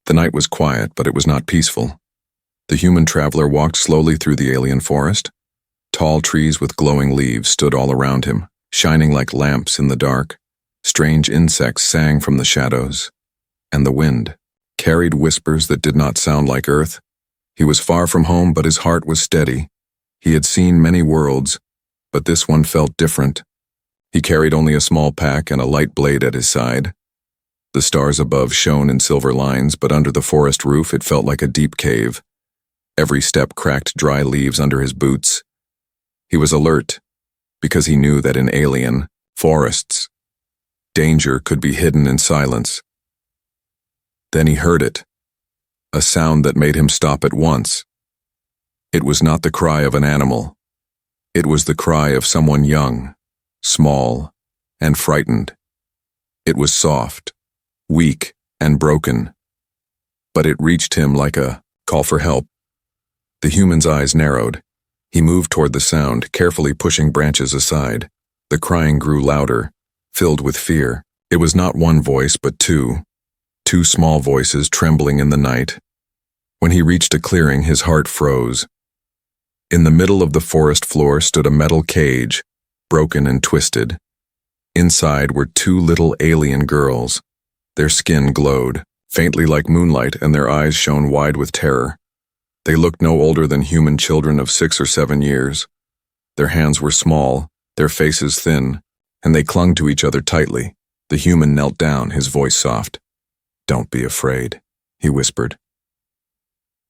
The night was quiet, but it was not peaceful. The human traveler walked slowly through the alien forest. Tall trees with glowing leaves stood all around him, shining like lamps in the dark. Strange insects sang from the shadows, and the wind carried whispers that did not sound like earth. He was far from home, but his heart was steady. He had seen many worlds, but this one felt different. He carried only a small pack and a light blade at his side. The stars above shone in silver lines, but under the forest roof it felt like a deep cave. Every step cracked dry leaves under his boots. He was alert, because he knew that in alien forests, danger could be hidden in silence. Then he heard it, a sound that made him stop at once. It was not the cry of an animal. It was the cry of someone young, small, and frightened. It was soft, weak, and broken, but it reached him like a call for help. The human's eyes narrowed. He moved toward the sound, carefully pushing branches aside. The crying grew louder, filled with fear. It was not one voice, but two small voices trembling in the night. When he reached a clearing, his heart froze. In the middle of the forest floor stood a metal cage, broken and twisted. Inside were two little alien girls. Their skin glowed, faintly like moonlight, and their eyes shone wide with terror. They looked no older than human children of 6 or 7 years. Their hands were small, their faces thin, and they clung to each other tightly. The human knelt down, his voice soft. "Don't be afraid," he whispered.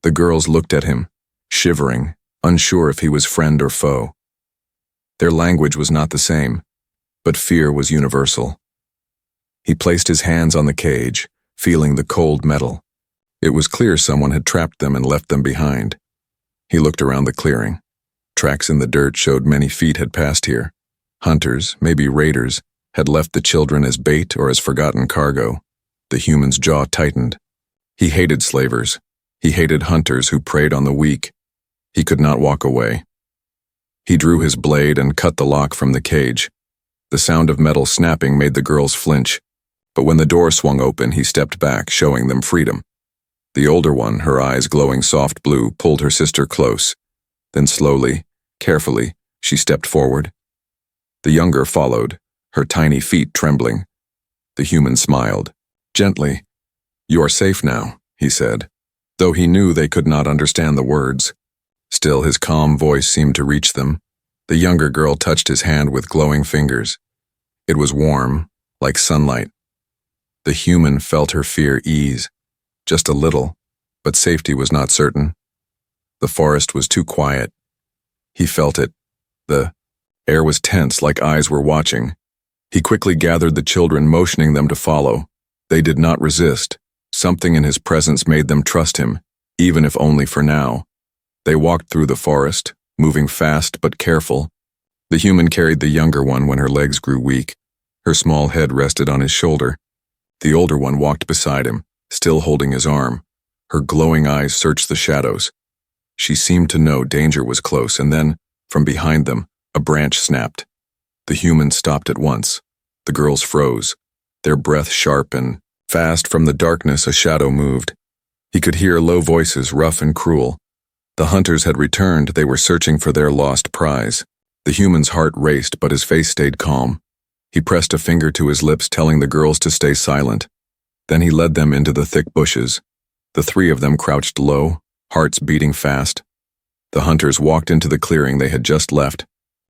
The girls looked at him, shivering, unsure if he was friend or foe. Their language was not the same, but fear was universal. He placed his hands on the cage, feeling the cold metal. It was clear someone had trapped them and left them behind. He looked around the clearing. Tracks in the dirt showed many feet had passed here. Hunters, maybe raiders, had left the children as bait or as forgotten cargo. The human's jaw tightened. He hated slavers. He hated hunters who preyed on the weak. He could not walk away. He drew his blade and cut the lock from the cage. The sound of metal snapping made the girls flinch, but when the door swung open, he stepped back, showing them freedom. The older one, her eyes glowing soft blue, pulled her sister close. Then slowly, carefully, she stepped forward. The younger followed, her tiny feet trembling. The human smiled. Gently, "You are safe now," he said, though he knew they could not understand the words. Still, his calm voice seemed to reach them. The younger girl touched his hand with glowing fingers. It was warm, like sunlight. The human felt her fear ease. Just a little, but safety was not certain. The forest was too quiet. He felt it. The air was tense, like eyes were watching. He quickly gathered the children, motioning them to follow. They did not resist. Something in his presence made them trust him, even if only for now. They walked through the forest, moving fast but careful. The human carried the younger one when her legs grew weak. Her small head rested on his shoulder. The older one walked beside him, still holding his arm. Her glowing eyes searched the shadows. She seemed to know danger was close, and then, from behind them, a branch snapped. The human stopped at once. The girls froze, their breath sharp and fast. From the darkness, a shadow moved. He could hear low voices, rough and cruel. The hunters had returned. They were searching for their lost prize. The human's heart raced, but his face stayed calm. He pressed a finger to his lips, telling the girls to stay silent. Then he led them into the thick bushes. The three of them crouched low, hearts beating fast. The hunters walked into the clearing they had just left.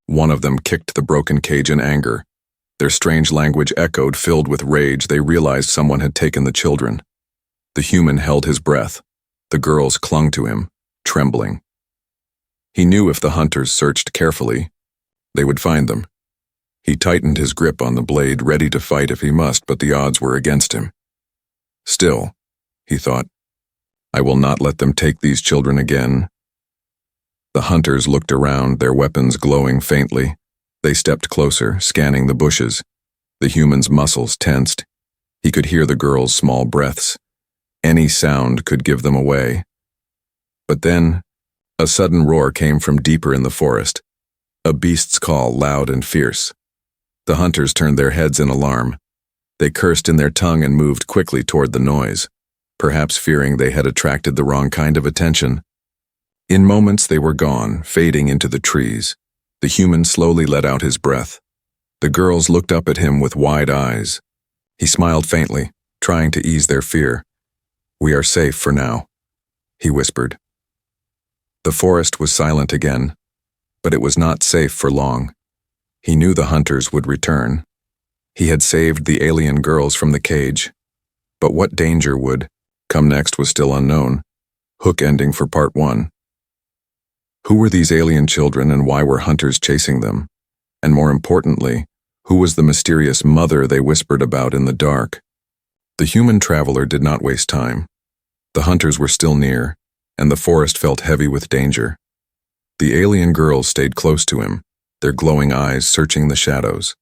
One of them kicked the broken cage in anger. Their strange language echoed, filled with rage. They realized someone had taken the children. The human held his breath. The girls clung to him, trembling. He knew if the hunters searched carefully, they would find them. He tightened his grip on the blade, ready to fight if he must, but the odds were against him. Still, he thought, I will not let them take these children again. The hunters looked around, their weapons glowing faintly. They stepped closer, scanning the bushes. The human's muscles tensed. He could hear the girls' small breaths. Any sound could give them away. But then, a sudden roar came from deeper in the forest. A beast's call, loud and fierce. The hunters turned their heads in alarm. They cursed in their tongue and moved quickly toward the noise. perhaps fearing they had attracted the wrong kind of attention. In moments they were gone, fading into the trees. The human slowly let out his breath. The girls looked up at him with wide eyes. He smiled faintly, trying to ease their fear. "We are safe for now," he whispered. The forest was silent again, but it was not safe for long. He knew the hunters would return. He had saved the alien girls from the cage, but what danger would come next was still unknown. Hook ending for part 1. Who were these alien children and why were hunters chasing them? And more importantly, who was the mysterious mother they whispered about in the dark? The human traveler did not waste time. The hunters were still near, and the forest felt heavy with danger. The alien girls stayed close to him, their glowing eyes searching the shadows.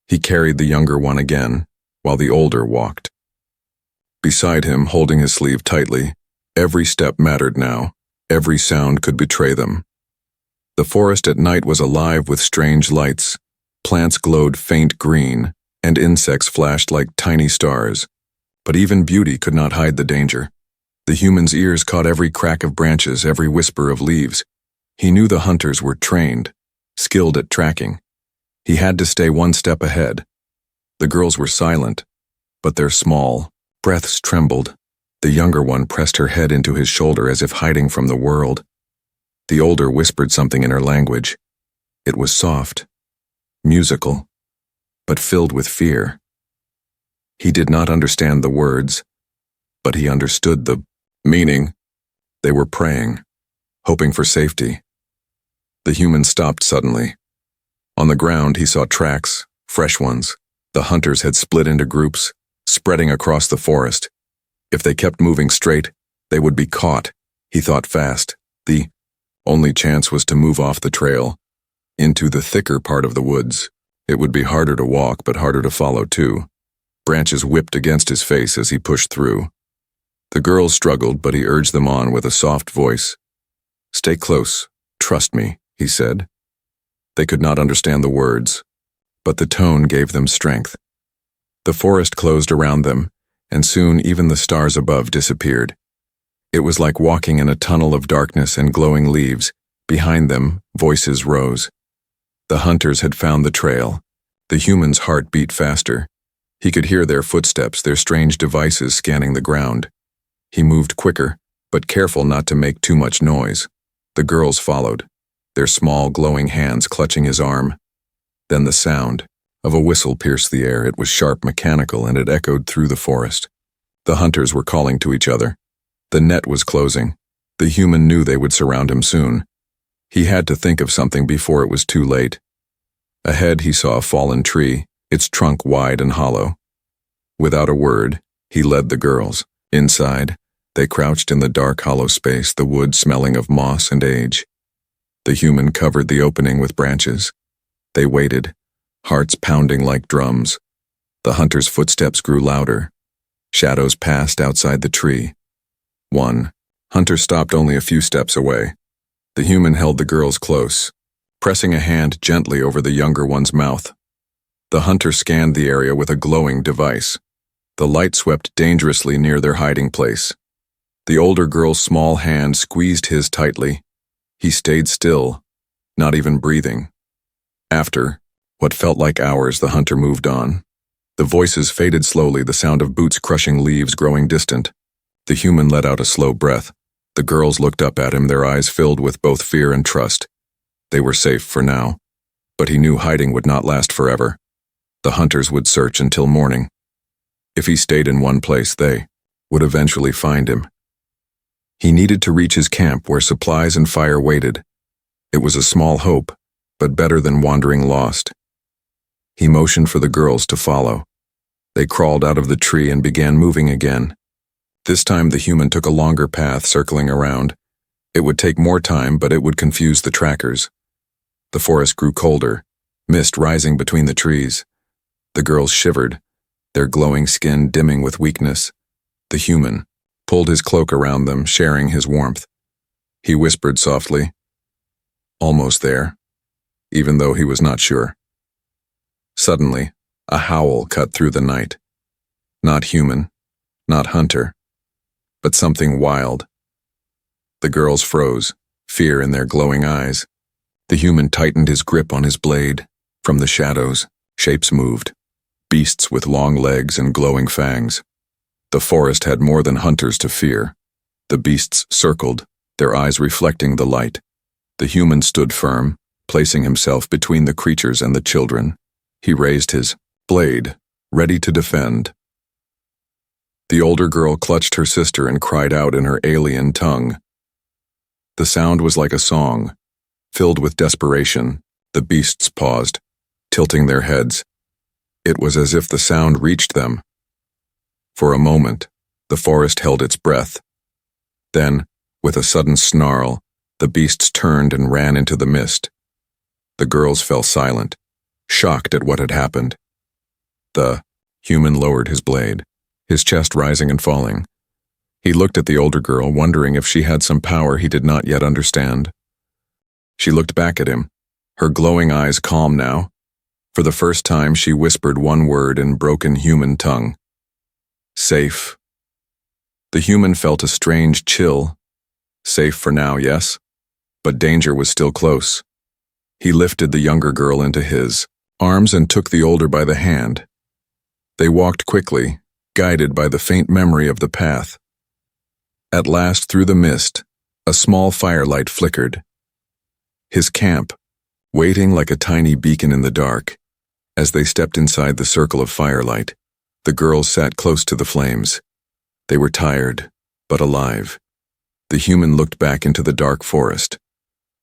He carried the younger one again, while the older walked. Beside him, holding his sleeve tightly, every step mattered now. Every sound could betray them. The forest at night was alive with strange lights. Plants glowed faint green, and insects flashed like tiny stars. But even beauty could not hide the danger. The human's ears caught every crack of branches, every whisper of leaves. He knew the hunters were trained, skilled at tracking. He had to stay one step ahead. The girls were silent, but their small breaths trembled. The younger one pressed her head into his shoulder as if hiding from the world. The older whispered something in her language. It was soft, musical, but filled with fear. He did not understand the words, but he understood the meaning. They were praying, hoping for safety. The human stopped suddenly. On the ground he saw tracks, fresh ones. The hunters had split into groups, spreading across the forest. If they kept moving straight, they would be caught. He thought fast. The only chance was to move off the trail, into the thicker part of the woods. It would be harder to walk, but harder to follow too. Branches whipped against his face as he pushed through. The girls struggled, but he urged them on with a soft voice. "Stay close. Trust me," he said. They could not understand the words, but the tone gave them strength. The forest closed around them, and soon even the stars above disappeared. It was like walking in a tunnel of darkness and glowing leaves. Behind them, voices rose. The hunters had found the trail. The human's heart beat faster. He could hear their footsteps, their strange devices scanning the ground. He moved quicker, but careful not to make too much noise. The girls followed, their small, glowing hands clutching his arm. Then the sound of a whistle pierced the air. It was sharp, mechanical, and it echoed through the forest. The hunters were calling to each other. The net was closing. The human knew they would surround him soon. He had to think of something before it was too late. Ahead he saw a fallen tree, its trunk wide and hollow. Without a word, he led the girls. Inside, they crouched in the dark, hollow space, the wood smelling of moss and age. The human covered the opening with branches. They waited, hearts pounding like drums. The hunter's footsteps grew louder. Shadows passed outside the tree. One hunter stopped only a few steps away. The human held the girls close, pressing a hand gently over the younger one's mouth. The hunter scanned the area with a glowing device. The light swept dangerously near their hiding place. The older girl's small hand squeezed his tightly. He stayed still, not even breathing. After what felt like hours, the hunter moved on. The voices faded slowly, the sound of boots crushing leaves growing distant. The human let out a slow breath. The girls looked up at him, their eyes filled with both fear and trust. They were safe for now, but he knew hiding would not last forever. The hunters would search until morning. If he stayed in one place, they would eventually find him. He needed to reach his camp where supplies and fire waited. It was a small hope, but better than wandering lost. He motioned for the girls to follow. They crawled out of the tree and began moving again. This time the human took a longer path, circling around. It would take more time, but it would confuse the trackers. The forest grew colder, mist rising between the trees. The girls shivered, their glowing skin dimming with weakness. The human pulled his cloak around them, sharing his warmth. He whispered softly, "Almost there," even though he was not sure. Suddenly, a howl cut through the night. Not human, not hunter, but something wild. The girls froze, fear in their glowing eyes. The human tightened his grip on his blade. From the shadows, shapes moved, beasts with long legs and glowing fangs. The forest had more than hunters to fear. The beasts circled, their eyes reflecting the light. The human stood firm, placing himself between the creatures and the children. He raised his blade, ready to defend. The older girl clutched her sister and cried out in her alien tongue. The sound was like a song. Filled with desperation, the beasts paused, tilting their heads. It was as if the sound reached them. For a moment, the forest held its breath. Then, with a sudden snarl, the beasts turned and ran into the mist. The girls fell silent, shocked at what had happened. The human lowered his blade, his chest rising and falling. He looked at the older girl, wondering if she had some power he did not yet understand. She looked back at him, her glowing eyes calm now. For the first time, she whispered one word in broken human tongue. Safe. The human felt a strange chill. Safe for now, yes, but danger was still close. He lifted the younger girl into his arms and took the older by the hand. They walked quickly, guided by the faint memory of the path. At last, through the mist, a small firelight flickered. His camp, waiting like a tiny beacon in the dark. As they stepped inside the circle of firelight, the girls sat close to the flames. They were tired, but alive. The human looked back into the dark forest.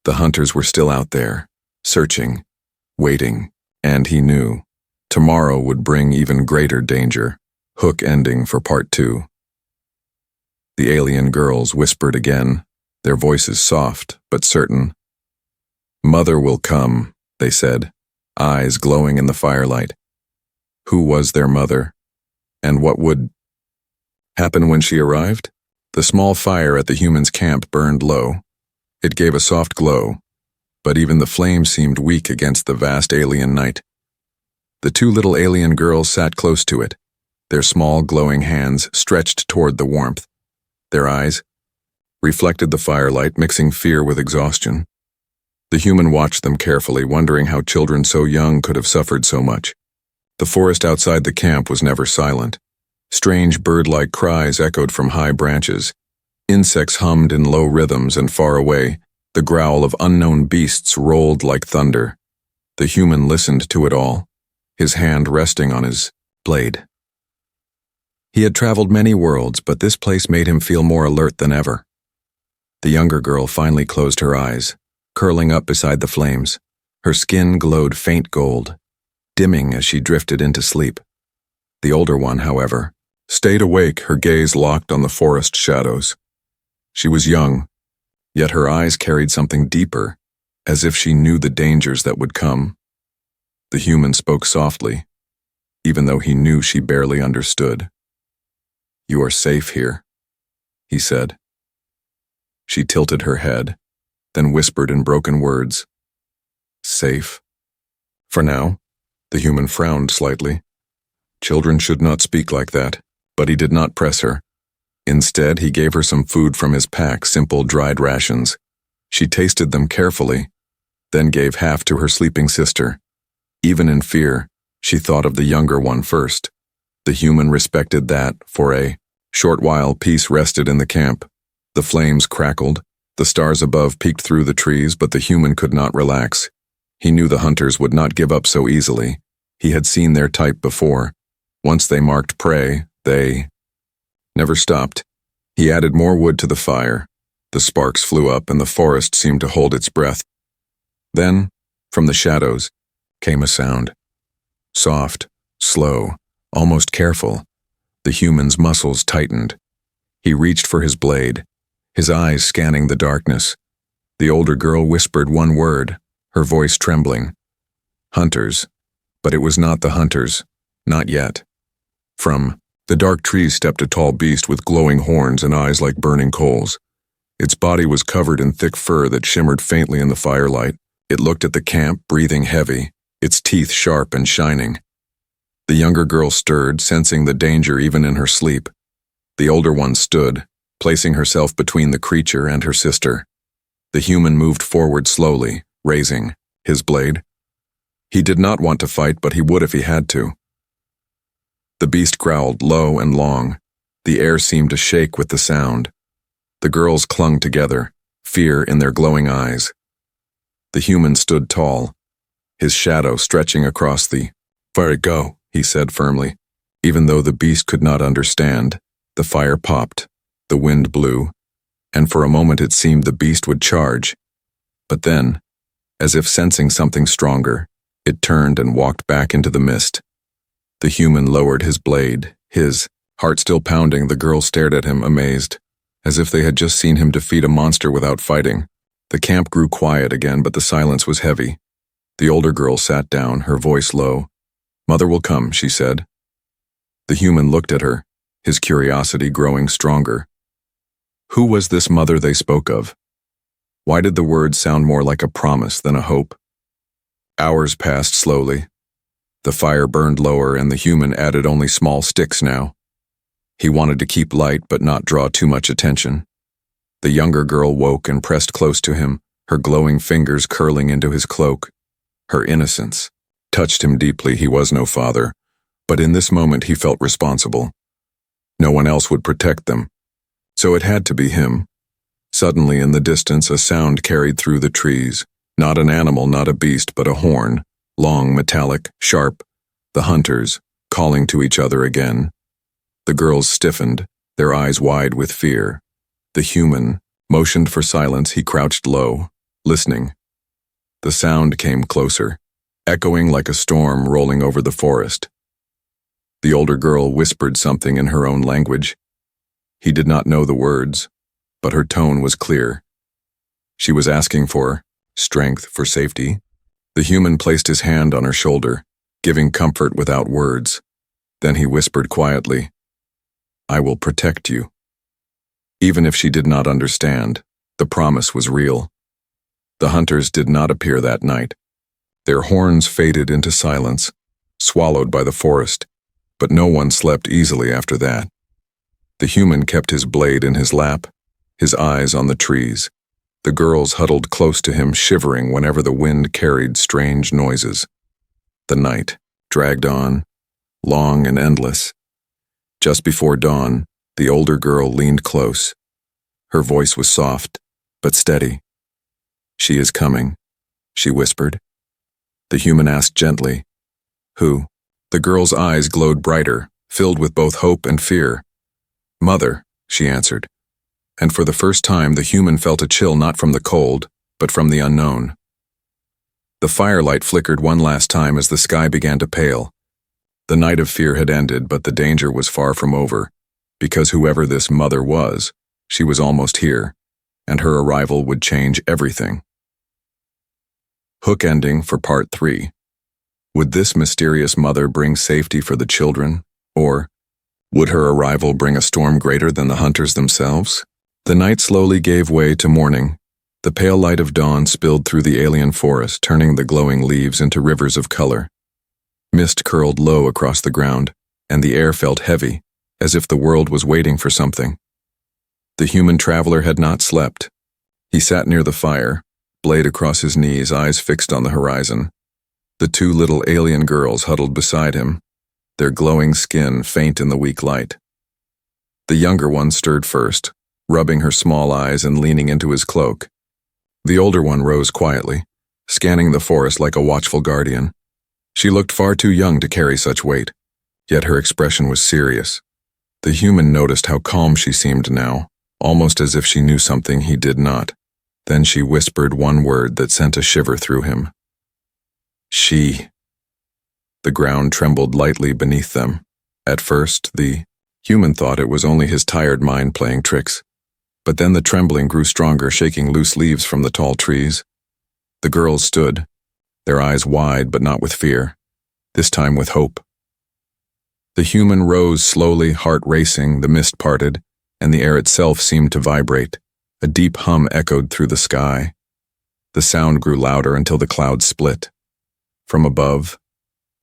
The hunters were still out there, searching, waiting, and he knew tomorrow would bring even greater danger. Hook ending for part 2. The alien girls whispered again, their voices soft but certain. Mother will come, they said, eyes glowing in the firelight. Who was their mother? And what would happen when she arrived? The small fire at the humans' camp burned low. It gave a soft glow, but even the flames seemed weak against the vast alien night. The two little alien girls sat close to it, their small glowing hands stretched toward the warmth. Their eyes reflected the firelight, mixing fear with exhaustion. The human watched them carefully, wondering how children so young could have suffered so much. The forest outside the camp was never silent. Strange bird-like cries echoed from high branches. Insects hummed in low rhythms, and far away, the growl of unknown beasts rolled like thunder. The human listened to it all, his hand resting on his blade. He had traveled many worlds, but this place made him feel more alert than ever. The younger girl finally closed her eyes, curling up beside the flames. Her skin glowed faint gold, dimming as she drifted into sleep. The older one, however, stayed awake, her gaze locked on the forest shadows. She was young, yet her eyes carried something deeper, as if she knew the dangers that would come. The human spoke softly, even though he knew she barely understood. You are safe here, he said. She tilted her head, then whispered in broken words, safe. For now, the human frowned slightly. Children should not speak like that, but he did not press her. Instead, he gave her some food from his pack, simple dried rations. She tasted them carefully, then gave half to her sleeping sister. Even in fear, she thought of the younger one first. The human respected that. For a short while, peace rested in the camp. The flames crackled, the stars above peeked through the trees, but the human could not relax. He knew the hunters would not give up so easily. He had seen their type before. Once they marked prey, they never stopped. He added more wood to the fire. The sparks flew up, and the forest seemed to hold its breath. Then, from the shadows, came a sound. Soft, slow, almost careful. The human's muscles tightened. He reached for his blade, his eyes scanning the darkness. The older girl whispered one word, her voice trembling. Hunters. But it was not the hunters. Not yet. From the dark trees stepped a tall beast with glowing horns and eyes like burning coals. Its body was covered in thick fur that shimmered faintly in the firelight. It looked at the camp, breathing heavy, its teeth sharp and shining. The younger girl stirred, sensing the danger even in her sleep. The older one stood, placing herself between the creature and her sister. The human moved forward slowly, raising his blade. He did not want to fight, but he would if he had to. The beast growled low and long. The air seemed to shake with the sound. The girls clung together, fear in their glowing eyes. The human stood tall, his shadow stretching across the fire. Go, he said firmly. Even though the beast could not understand, the fire popped, the wind blew, and for a moment it seemed the beast would charge. But then, as if sensing something stronger, it turned and walked back into the mist. The human lowered his blade, his heart still pounding. The girls stared at him, amazed, as if they had just seen him defeat a monster without fighting. The camp grew quiet again, but the silence was heavy. The older girl sat down, her voice low. "Mother will come," she said. The human looked at her, his curiosity growing stronger. Who was this mother they spoke of? Why did the words sound more like a promise than a hope? Hours passed slowly. The fire burned lower, and the human added only small sticks now. He wanted to keep light but not draw too much attention. The younger girl woke and pressed close to him, her glowing fingers curling into his cloak. Her innocence touched him deeply. He was no father, but in this moment he felt responsible. No one else would protect them, so it had to be him. Suddenly in the distance a sound carried through the trees. Not an animal, not a beast, but a horn, long, metallic, sharp. The hunters, calling to each other again. The girls stiffened, their eyes wide with fear. The human motioned for silence. He crouched low, listening. The sound came closer, echoing like a storm rolling over the forest. The older girl whispered something in her own language. He did not know the words, but her tone was clear. She was asking for strength, for safety. The human placed his hand on her shoulder, giving comfort without words. Then he whispered quietly, "I will protect you." Even if she did not understand, the promise was real. The hunters did not appear that night. Their horns faded into silence, swallowed by the forest, but no one slept easily after that. The human kept his blade in his lap, his eyes on the trees. The girls huddled close to him, shivering whenever the wind carried strange noises. The night dragged on, long and endless. Just before dawn, the older girl leaned close. Her voice was soft, but steady. "She is coming," she whispered. The human asked gently, "Who?" The girl's eyes glowed brighter, filled with both hope and fear. "Mother," she answered. And for the first time the human felt a chill, not from the cold, but from the unknown. The firelight flickered one last time as the sky began to pale. The night of fear had ended, but the danger was far from over, because whoever this mother was, she was almost here, and her arrival would change everything. Hook ending for Part 3. Would this mysterious mother bring safety for the children, or would her arrival bring a storm greater than the hunters themselves? The night slowly gave way to morning. The pale light of dawn spilled through the alien forest, turning the glowing leaves into rivers of color. Mist curled low across the ground, and the air felt heavy, as if the world was waiting for something. The human traveler had not slept. He sat near the fire, blade across his knees, eyes fixed on the horizon. The two little alien girls huddled beside him, their glowing skin faint in the weak light. The younger one stirred first, rubbing her small eyes and leaning into his cloak. The older one rose quietly, scanning the forest like a watchful guardian. She looked far too young to carry such weight, yet her expression was serious. The human noticed how calm she seemed now, almost as if she knew something he did not. Then she whispered one word that sent a shiver through him. "She." The ground trembled lightly beneath them. At first, the human thought it was only his tired mind playing tricks. But then the trembling grew stronger, shaking loose leaves from the tall trees. The girls stood, their eyes wide but not with fear, this time with hope. The human rose slowly, heart racing, the mist parted, and the air itself seemed to vibrate. A deep hum echoed through the sky. The sound grew louder until the clouds split. From above,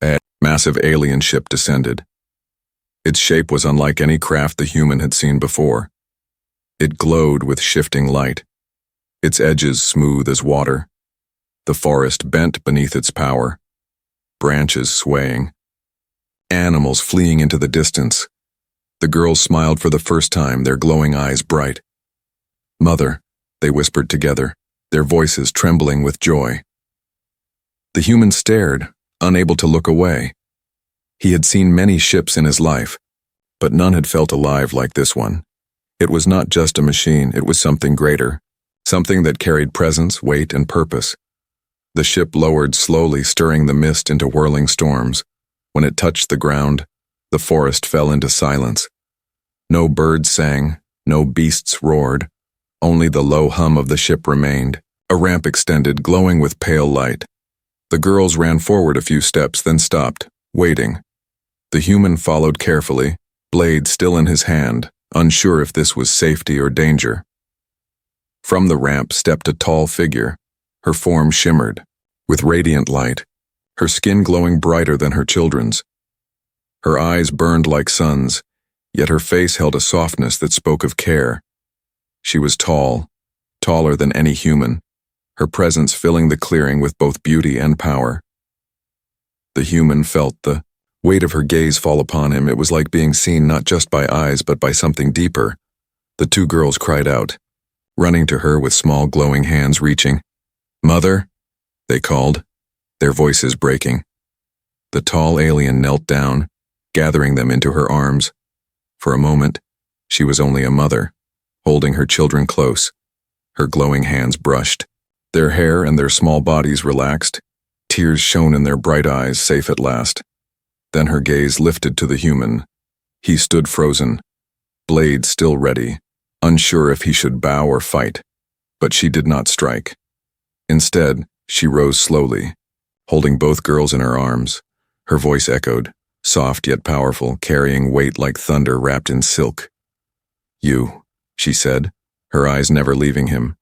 a massive alien ship descended. Its shape was unlike any craft the human had seen before. It glowed with shifting light, its edges smooth as water. The forest bent beneath its power, branches swaying, animals fleeing into the distance. The girls smiled for the first time, their glowing eyes bright. "Mother," they whispered together, their voices trembling with joy. The human stared, unable to look away. He had seen many ships in his life, but none had felt alive like this one. It was not just a machine, it was something greater, something that carried presence, weight, and purpose. The ship lowered slowly, stirring the mist into whirling storms. When it touched the ground, the forest fell into silence. No birds sang, no beasts roared. Only the low hum of the ship remained. A ramp extended, glowing with pale light. The girls ran forward a few steps, then stopped, waiting. The human followed carefully, blade still in his hand, unsure if this was safety or danger. From the ramp stepped a tall figure. Her form shimmered, with radiant light, her skin glowing brighter than her children's. Her eyes burned like suns, yet her face held a softness that spoke of care. She was tall, taller than any human, her presence filling the clearing with both beauty and power. The human felt the weight of her gaze fall upon him. It was like being seen not just by eyes but by something deeper. The two girls cried out, running to her with small glowing hands reaching. "Mother," they called, their voices breaking. The tall alien knelt down, gathering them into her arms. For a moment, she was only a mother, holding her children close. Her glowing hands brushed. Their hair and their small bodies relaxed. Tears shone in their bright eyes, safe at last. Then her gaze lifted to the human. He stood frozen, blade still ready, unsure if he should bow or fight. But she did not strike. Instead, she rose slowly, holding both girls in her arms. Her voice echoed, soft yet powerful, carrying weight like thunder wrapped in silk. "You," she said, her eyes never leaving him.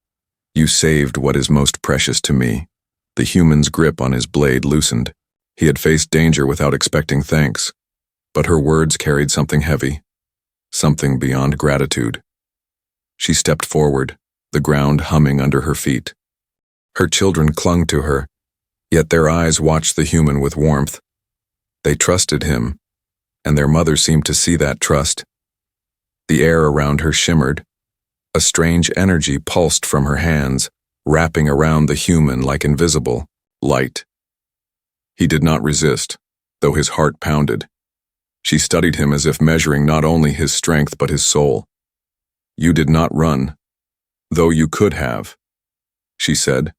"You saved what is most precious to me." The human's grip on his blade loosened. He had faced danger without expecting thanks, but her words carried something heavy, something beyond gratitude. She stepped forward, the ground humming under her feet. Her children clung to her, yet their eyes watched the human with warmth. They trusted him, and their mother seemed to see that trust. The air around her shimmered. A strange energy pulsed from her hands, wrapping around the human like invisible light. He did not resist, though his heart pounded. She studied him as if measuring not only his strength but his soul. "You did not run, though you could have," she said.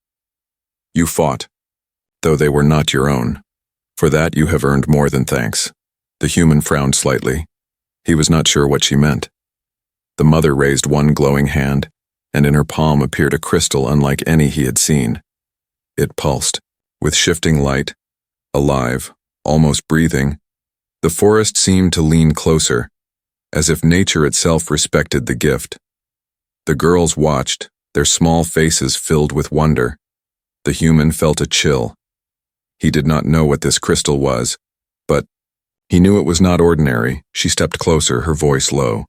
"You fought, though they were not your own. For that you have earned more than thanks." The human frowned slightly. He was not sure what she meant. The mother raised one glowing hand, and in her palm appeared a crystal unlike any he had seen. It pulsed, with shifting light, alive, almost breathing. The forest seemed to lean closer, as if nature itself respected the gift. The girls watched, their small faces filled with wonder. The human felt a chill. He did not know what this crystal was, but he knew it was not ordinary. She stepped closer, her voice low.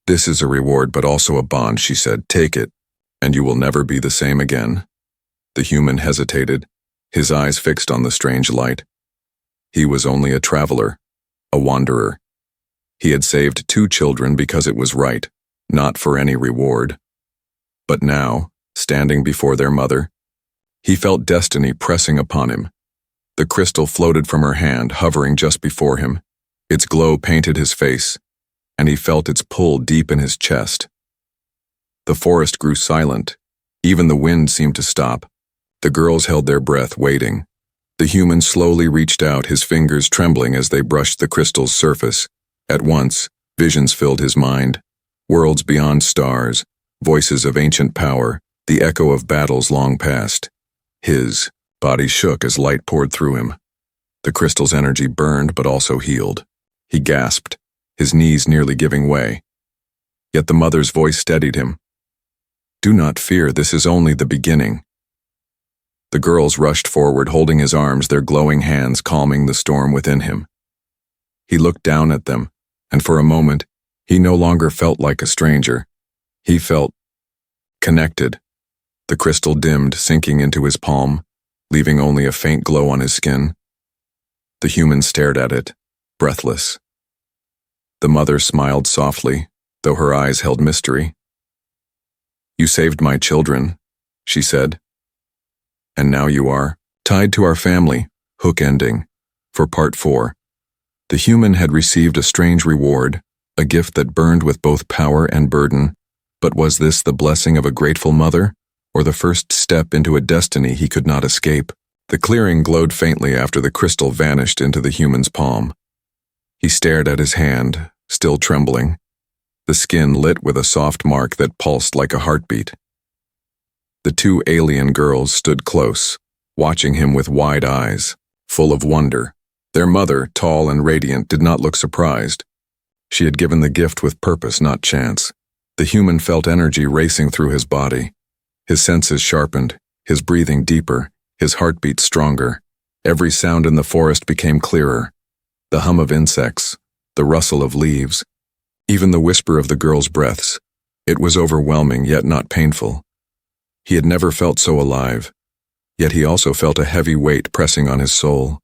"This is a reward, but also a bond," she said. "Take it, and you will never be the same again." The human hesitated, his eyes fixed on the strange light. He was only a traveler, a wanderer. He had saved 2 children because it was right, not for any reward. But now, standing before their mother, he felt destiny pressing upon him. The crystal floated from her hand, hovering just before him. Its glow painted his face, and he felt its pull deep in his chest. The forest grew silent. Even the wind seemed to stop. The girls held their breath, waiting. The human slowly reached out, his fingers trembling as they brushed the crystal's surface. At once, visions filled his mind. Worlds beyond stars, voices of ancient power, the echo of battles long past. His body shook as light poured through him. The crystal's energy burned but also healed. He gasped, his knees nearly giving way. Yet the mother's voice steadied him. "Do not fear, this is only the beginning." The girls rushed forward, holding his arms, their glowing hands calming the storm within him. He looked down at them, and for a moment, he no longer felt like a stranger. He felt connected. The crystal dimmed, sinking into his palm, leaving only a faint glow on his skin. The human stared at it, breathless. The mother smiled softly, though her eyes held mystery. "You saved my children," she said. "And now you are tied to our family," hook ending. For part 4. The human had received a strange reward, a gift that burned with both power and burden. But was this the blessing of a grateful mother, or the first step into a destiny he could not escape? The clearing glowed faintly after the crystal vanished into the human's palm. He stared at his hand, still trembling, the skin lit with a soft mark that pulsed like a heartbeat. The two alien girls stood close, watching him with wide eyes, full of wonder. Their mother, tall and radiant, did not look surprised. She had given the gift with purpose, not chance. The human felt energy racing through his body. His senses sharpened, his breathing deeper, his heartbeat stronger. Every sound in the forest became clearer. The hum of insects, the rustle of leaves, even the whisper of the girls' breaths. It was overwhelming, yet not painful. He had never felt so alive, yet he also felt a heavy weight pressing on his soul.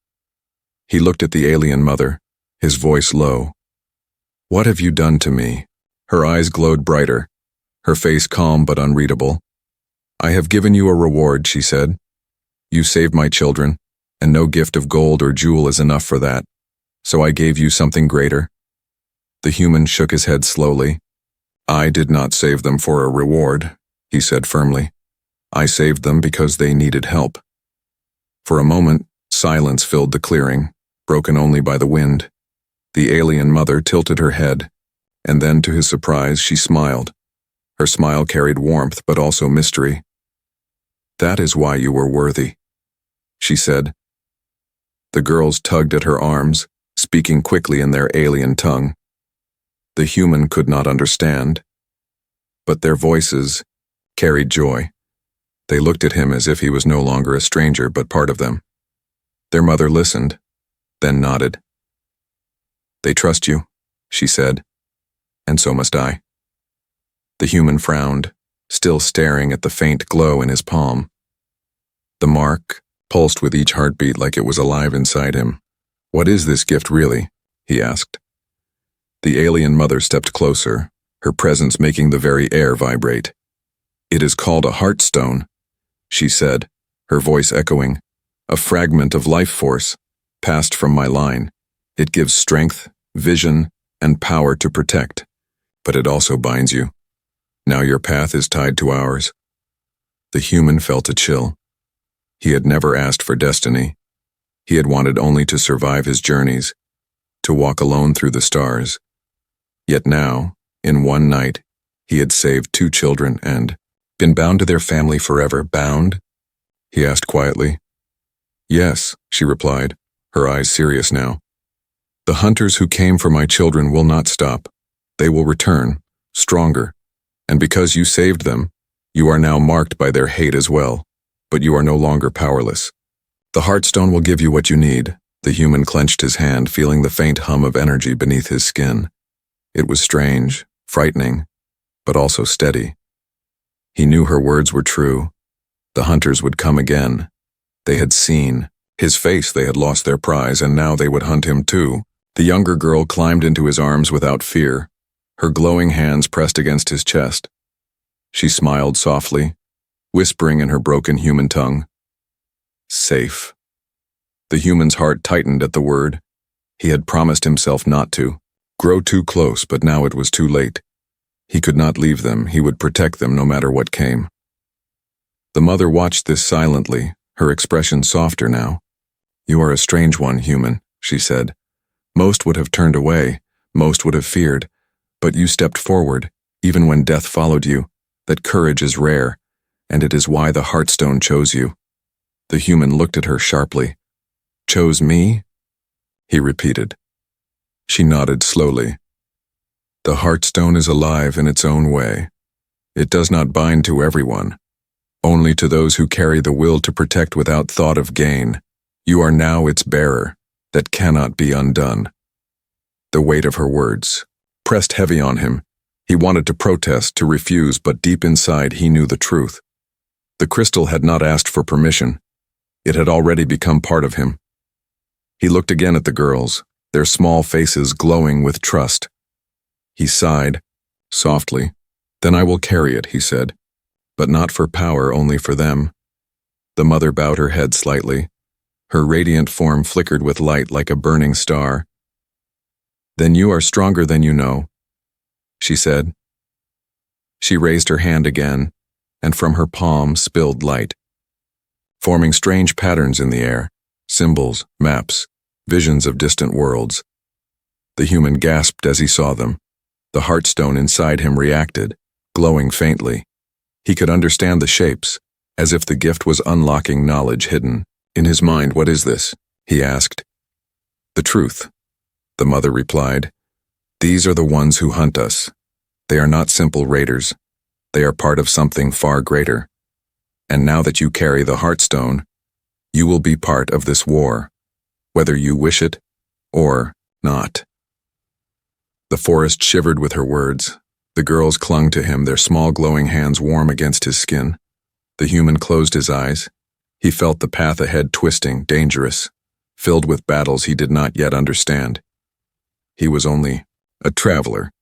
He looked at the alien mother, his voice low. "What have you done to me?" Her eyes glowed brighter, her face calm but unreadable. "I have given you a reward," she said. "You saved my children, and no gift of gold or jewel is enough for that. So I gave you something greater." The human shook his head slowly. "I did not save them for a reward," he said firmly. "I saved them because they needed help." For a moment, silence filled the clearing, broken only by the wind. The alien mother tilted her head, and then, to his surprise, she smiled. Her smile carried warmth but also mystery. "That is why you were worthy," she said. The girls tugged at her arms, speaking quickly in their alien tongue. The human could not understand, but their voices carried joy. They looked at him as if he was no longer a stranger but part of them. Their mother listened, then nodded. "They trust you," she said, "and so must I." The human frowned, still staring at the faint glow in his palm. The mark pulsed with each heartbeat like it was alive inside him. "What is this gift really?" he asked. The alien mother stepped closer, her presence making the very air vibrate. "It is called a heartstone," she said, her voice echoing. "A fragment of life force, passed from my line. It gives strength, vision, and power to protect. But it also binds you. Now your path is tied to ours." The human felt a chill. He had never asked for destiny. He had wanted only to survive his journeys, to walk alone through the stars. Yet now, in one night, he had saved 2 children and been bound to their family forever. "Bound?" he asked quietly. "Yes," she replied, her eyes serious now. "The hunters who came for my children will not stop. They will return, stronger. And because you saved them, you are now marked by their hate as well. But you are no longer powerless. The heartstone will give you what you need." The human clenched his hand, feeling the faint hum of energy beneath his skin. It was strange, frightening, but also steady. He knew her words were true. The hunters would come again. They had seen his face, they had lost their prize, and now they would hunt him too. The younger girl climbed into his arms without fear, her glowing hands pressed against his chest. She smiled softly, whispering in her broken human tongue, "Safe." The human's heart tightened at the word. He had promised himself not to grow too close, but now it was too late. He could not leave them. He would protect them no matter what came. The mother watched this silently, her expression softer now. "You are a strange one, human," she said. "Most would have turned away, most would have feared, but you stepped forward, even when death followed you. That courage is rare, and it is why the heartstone chose you." The human looked at her sharply. "Chose me?" he repeated. She nodded slowly. "The heartstone is alive in its own way. It does not bind to everyone, only to those who carry the will to protect without thought of gain. You are now its bearer, that cannot be undone." The weight of her words pressed heavy on him. He wanted to protest, to refuse, but deep inside he knew the truth. The crystal had not asked for permission. It had already become part of him. He looked again at the girls, their small faces glowing with trust. He sighed, softly. "Then I will carry it," he said. "But not for power, only for them." The mother bowed her head slightly. Her radiant form flickered with light like a burning star. "Then you are stronger than you know," she said. She raised her hand again, and from her palm spilled light, forming strange patterns in the air, symbols, maps, visions of distant worlds. The human gasped as he saw them. The heartstone inside him reacted, glowing faintly. He could understand the shapes, as if the gift was unlocking knowledge hidden. In his mind, "What is this?" he asked. "The truth," the mother replied. "These are the ones who hunt us. They are not simple raiders. They are part of something far greater. And now that you carry the Heartstone, you will be part of this war, whether you wish it or not." The forest shivered with her words. The girls clung to him, their small glowing hands warm against his skin. The human closed his eyes. He felt the path ahead twisting, dangerous, filled with battles he did not yet understand. He was only a traveler,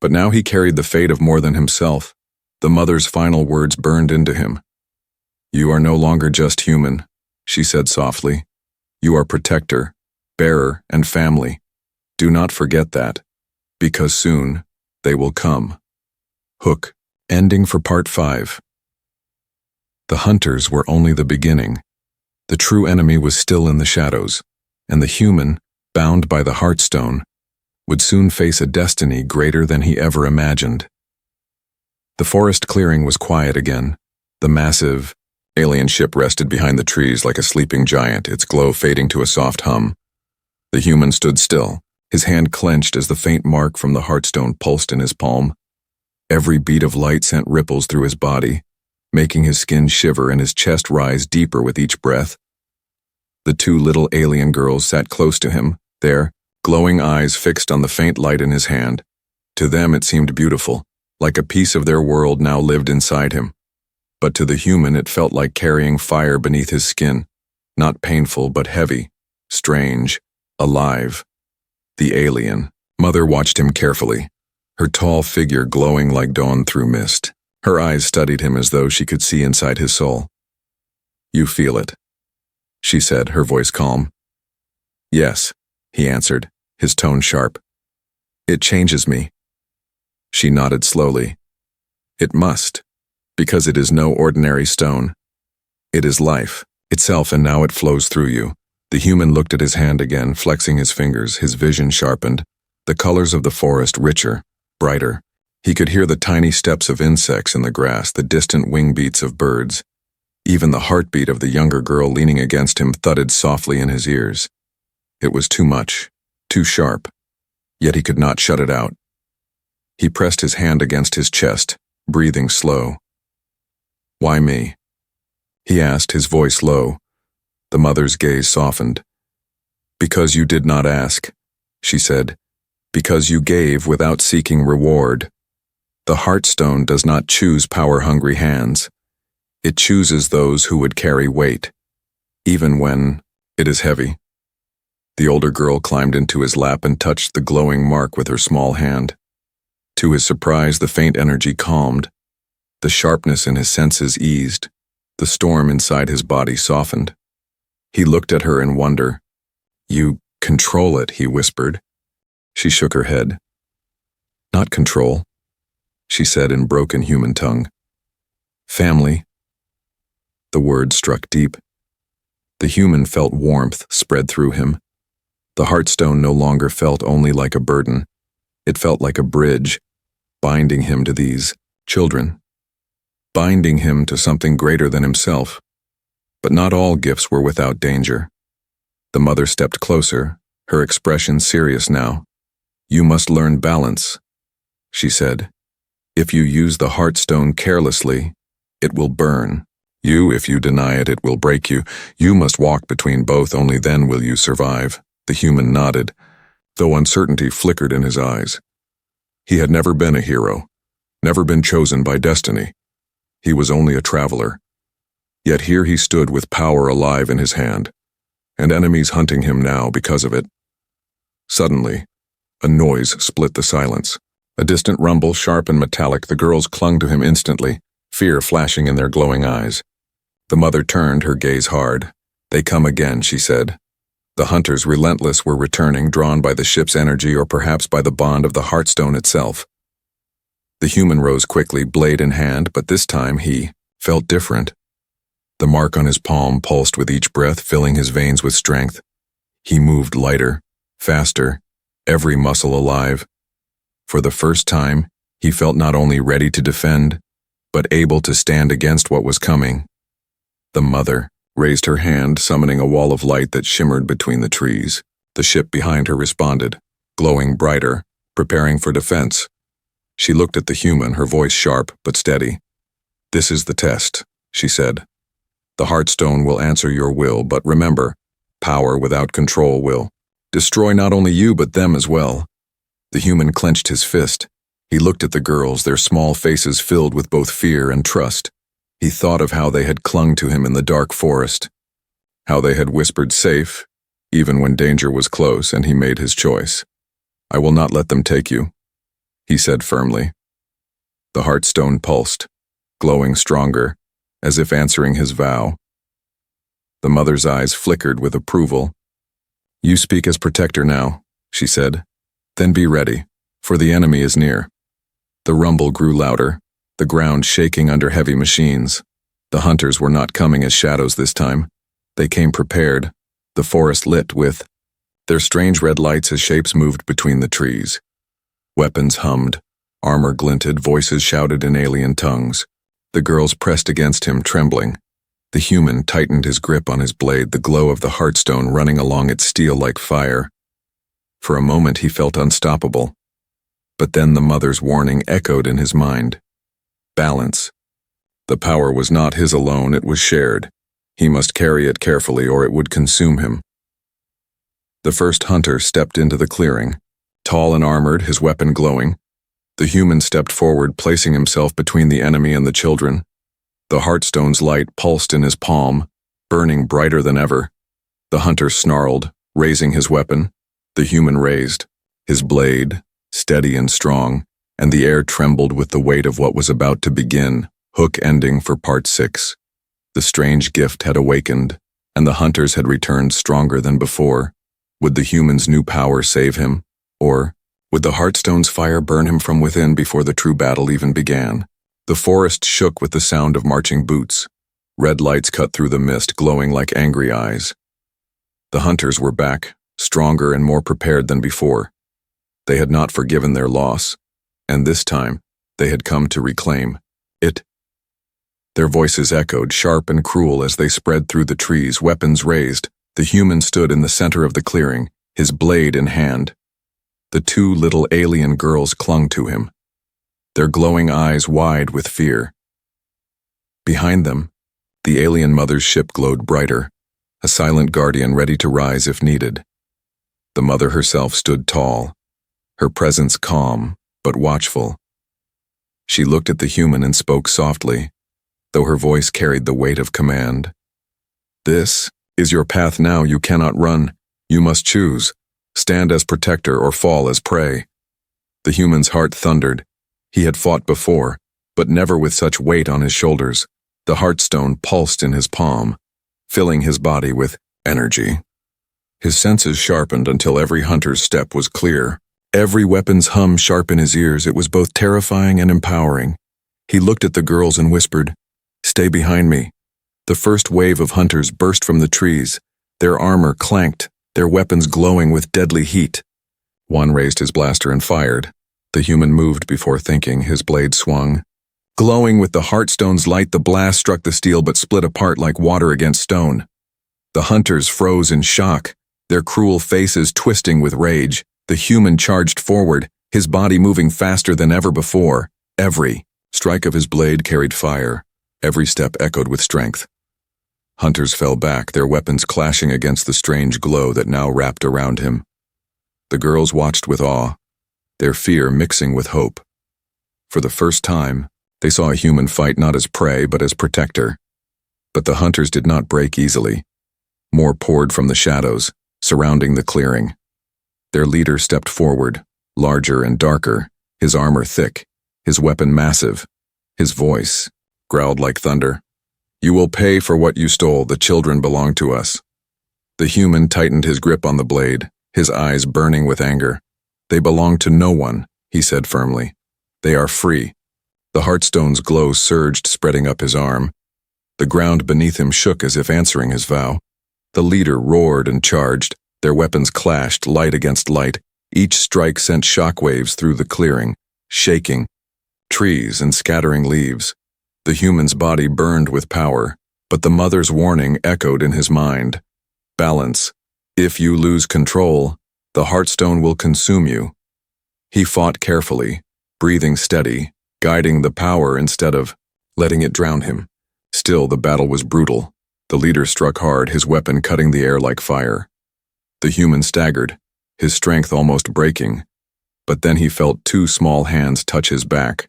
but now he carried the fate of more than himself. The mother's final words burned into him. "You are no longer just human," she said softly. "You are protector, bearer, and family. Do not forget that, because soon they will come." Hook. Ending for Part 5. The hunters were only the beginning. The true enemy was still in the shadows, and the human, bound by the Heartstone, would soon face a destiny greater than he ever imagined. The forest clearing was quiet again. The massive, alien ship rested behind the trees like a sleeping giant, its glow fading to a soft hum. The human stood still, his hand clenched as the faint mark from the Heartstone pulsed in his palm. Every beat of light sent ripples through his body, making his skin shiver and his chest rise deeper with each breath. The two little alien girls sat close to him, their glowing eyes fixed on the faint light in his hand. To them it seemed beautiful, like a piece of their world now lived inside him. But to the human it felt like carrying fire beneath his skin, not painful but heavy, strange, alive. The alien mother watched him carefully, her tall figure glowing like dawn through mist. Her eyes studied him as though she could see inside his soul. "You feel it," she said, her voice calm. "Yes," he answered, his tone sharp. "It changes me." She nodded slowly. "It must, because it is no ordinary stone. It is life itself, and now it flows through you." The human looked at his hand again, flexing his fingers, his vision sharpened, the colors of the forest richer, brighter. He could hear the tiny steps of insects in the grass, the distant wing beats of birds. Even the heartbeat of the younger girl leaning against him thudded softly in his ears. It was too much, too sharp, yet he could not shut it out. He pressed his hand against his chest, breathing slow. "Why me?" he asked, his voice low. The mother's gaze softened. "Because you did not ask," she said. "Because you gave without seeking reward. The Heartstone does not choose power-hungry hands. It chooses those who would carry weight, even when it is heavy." The older girl climbed into his lap and touched the glowing mark with her small hand. To his surprise, the faint energy calmed. The sharpness in his senses eased. The storm inside his body softened. He looked at her in wonder. "You control it," he whispered. She shook her head. "Not control," she said in broken human tongue. "Family." The word struck deep. The human felt warmth spread through him. The Heartstone no longer felt only like a burden. It felt like a bridge, binding him to these children, binding him to something greater than himself. But not all gifts were without danger. The mother stepped closer, her expression serious now. "You must learn balance," she said. "If you use the Heartstone carelessly, it will burn. If you deny it, it will break you. You must walk between both, only then will you survive." The human nodded, though uncertainty flickered in his eyes. He had never been a hero, never been chosen by destiny. He was only a traveler. Yet here he stood with power alive in his hand, and enemies hunting him now because of it. Suddenly, a noise split the silence. A distant rumble, sharp and metallic. The girls clung to him instantly, fear flashing in their glowing eyes. The mother turned, her gaze hard. "They come again," she said. The hunters, relentless, were returning, drawn by the ship's energy or perhaps by the bond of the Heartstone itself. The human rose quickly, blade in hand, but this time he felt different. The mark on his palm pulsed with each breath, filling his veins with strength. He moved lighter, faster, every muscle alive. For the first time, he felt not only ready to defend, but able to stand against what was coming. The mother raised her hand, summoning a wall of light that shimmered between the trees. The ship behind her responded, glowing brighter, preparing for defense. She looked at the human, her voice sharp but steady. "This is the test," she said. "The Heartstone will answer your will, but remember, power without control will destroy not only you but them as well." The human clenched his fist. He looked at the girls, their small faces filled with both fear and trust. He thought of how they had clung to him in the dark forest, how they had whispered safe, even when danger was close, and he made his choice. "I will not let them take you," he said firmly. The Heartstone pulsed, glowing stronger, as if answering his vow. The mother's eyes flickered with approval. "You speak as protector now," she said. "Then be ready, for the enemy is near." The rumble grew louder, the ground shaking under heavy machines. The hunters were not coming as shadows this time. They came prepared, the forest lit with their strange red lights as shapes moved between the trees. Weapons hummed, armor glinted, voices shouted in alien tongues. The girls pressed against him, trembling. The human tightened his grip on his blade, the glow of the Heartstone running along its steel like fire. For a moment he felt unstoppable. But then the mother's warning echoed in his mind. Balance. The power was not his alone, it was shared. He must carry it carefully or it would consume him. The first hunter stepped into the clearing, tall and armored, his weapon glowing. The human stepped forward, placing himself between the enemy and the children. The Heartstone's light pulsed in his palm, burning brighter than ever. The hunter snarled, raising his weapon. The human raised, his blade, steady and strong, and the air trembled with the weight of what was about to begin, hook ending for part 6. The strange gift had awakened, and the hunters had returned stronger than before. Would the human's new power save him? Or would the Heartstone's fire burn him from within before the true battle even began? The forest shook with the sound of marching boots. Red lights cut through the mist, glowing like angry eyes. The hunters were back, stronger and more prepared than before. They had not forgiven their loss, and this time they had come to reclaim it. Their voices echoed, sharp and cruel, as they spread through the trees, weapons raised. The human stood in the center of the clearing, his blade in hand. The two little alien girls clung to him, their glowing eyes wide with fear. Behind them, the alien mother's ship glowed brighter, a silent guardian ready to rise if needed. The mother herself stood tall, her presence calm but watchful. She looked at the human and spoke softly, though her voice carried the weight of command. "This is your path now. You cannot run. You must choose. Stand as protector or fall as prey." The human's heart thundered. He had fought before, but never with such weight on his shoulders. The Heartstone pulsed in his palm, filling his body with energy. His senses sharpened until every hunter's step was clear. Every weapon's hum sharp in his ears. It was both terrifying and empowering. He looked at the girls and whispered, "Stay behind me." The first wave of hunters burst from the trees. Their armor clanked, their weapons glowing with deadly heat. One raised his blaster and fired. The human moved before thinking, his blade swung. Glowing with the Heartstone's light, the blast struck the steel but split apart like water against stone. The hunters froze in shock, their cruel faces twisting with rage. The human charged forward, his body moving faster than ever before. Every strike of his blade carried fire. Every step echoed with strength. Hunters fell back, their weapons clashing against the strange glow that now wrapped around him. The girls watched with awe, their fear mixing with hope. For the first time, they saw a human fight not as prey but as protector. But the hunters did not break easily. More poured from the shadows, surrounding the clearing. Their leader stepped forward, larger and darker, his armor thick, his weapon massive. His voice growled like thunder. "You will pay for what you stole. The children belong to us." The human tightened his grip on the blade, his eyes burning with anger. "They belong to no one," he said firmly. "They are free." The Heartstone's glow surged, spreading up his arm. The ground beneath him shook as if answering his vow. The leader roared and charged. Their weapons clashed, light against light. Each strike sent shockwaves through the clearing, shaking trees and scattering leaves. The human's body burned with power, but the mother's warning echoed in his mind. Balance. If you lose control, the Heartstone will consume you. He fought carefully, breathing steady, guiding the power instead of letting it drown him. Still, the battle was brutal. The leader struck hard, his weapon cutting the air like fire. The human staggered, his strength almost breaking, but then he felt two small hands touch his back.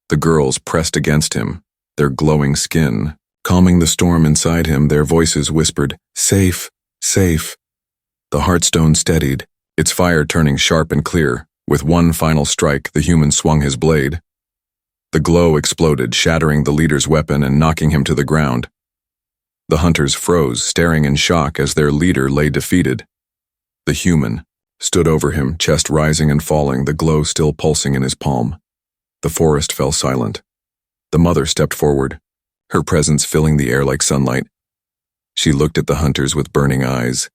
The girls pressed against him, their glowing skin calming the storm inside him. Their voices whispered, "Safe, safe." The Heartstone steadied, its fire turning sharp and clear. With one final strike, the human swung his blade. The glow exploded, shattering the leader's weapon and knocking him to the ground. The hunters froze, staring in shock as their leader lay defeated. The human stood over him, chest rising and falling, the glow still pulsing in his palm. The forest fell silent. The mother stepped forward, her presence filling the air like sunlight. She looked at the hunters with burning eyes.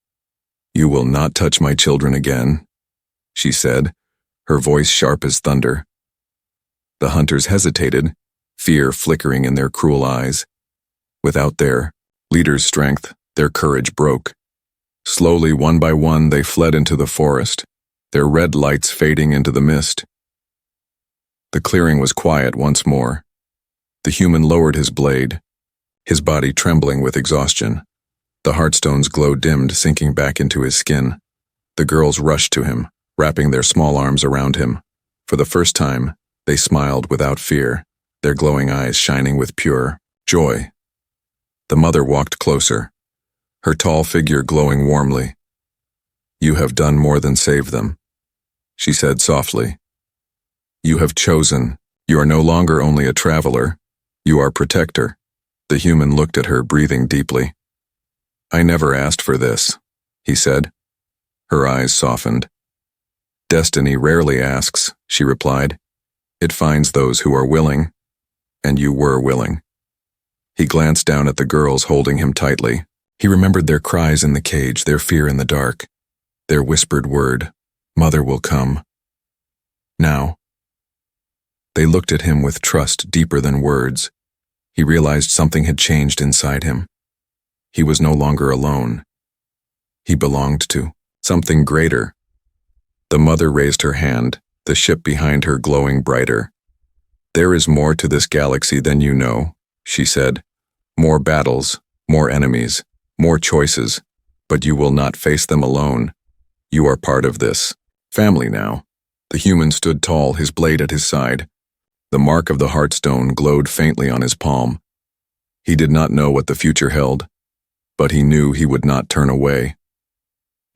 "You will not touch my children again," she said, her voice sharp as thunder. The hunters hesitated, fear flickering in their cruel eyes. Without their leader's strength, their courage broke. Slowly, one by one, they fled into the forest, their red lights fading into the mist. The clearing was quiet once more. The human lowered his blade, his body trembling with exhaustion. The Heartstone's glow dimmed, sinking back into his skin. The girls rushed to him, wrapping their small arms around him. For the first time, they smiled without fear, their glowing eyes shining with pure joy. The mother walked closer, her tall figure glowing warmly. "You have done more than save them," she said softly. "You have chosen. You are no longer only a traveler. You are protector." The human looked at her, breathing deeply. "I never asked for this," he said. Her eyes softened. "Destiny rarely asks," she replied. "It finds those who are willing, and you were willing." He glanced down at the girls holding him tightly. He remembered their cries in the cage, their fear in the dark, their whispered word, "Mother will come." Now. They looked at him with trust deeper than words. He realized something had changed inside him. He was no longer alone. He belonged to something greater. The mother raised her hand, the ship behind her glowing brighter. "There is more to this galaxy than you know," she said. "More battles, more enemies, more choices, but you will not face them alone. You are part of this family now." The human stood tall, his blade at his side. The mark of the Heartstone glowed faintly on his palm. He did not know what the future held, but he knew he would not turn away.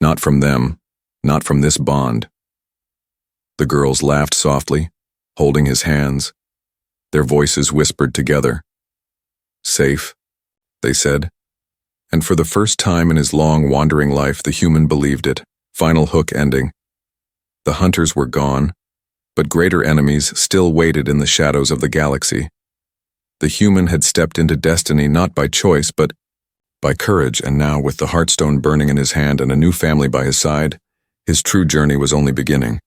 Not from them, not from this bond. The girls laughed softly, holding his hands. Their voices whispered together. "Safe," they said. And for the first time in his long, wandering life, the human believed it. Final hook ending. The hunters were gone, but greater enemies still waited in the shadows of the galaxy. The human had stepped into destiny not by choice, but by courage, and now, with the Heartstone burning in his hand and a new family by his side, his true journey was only beginning.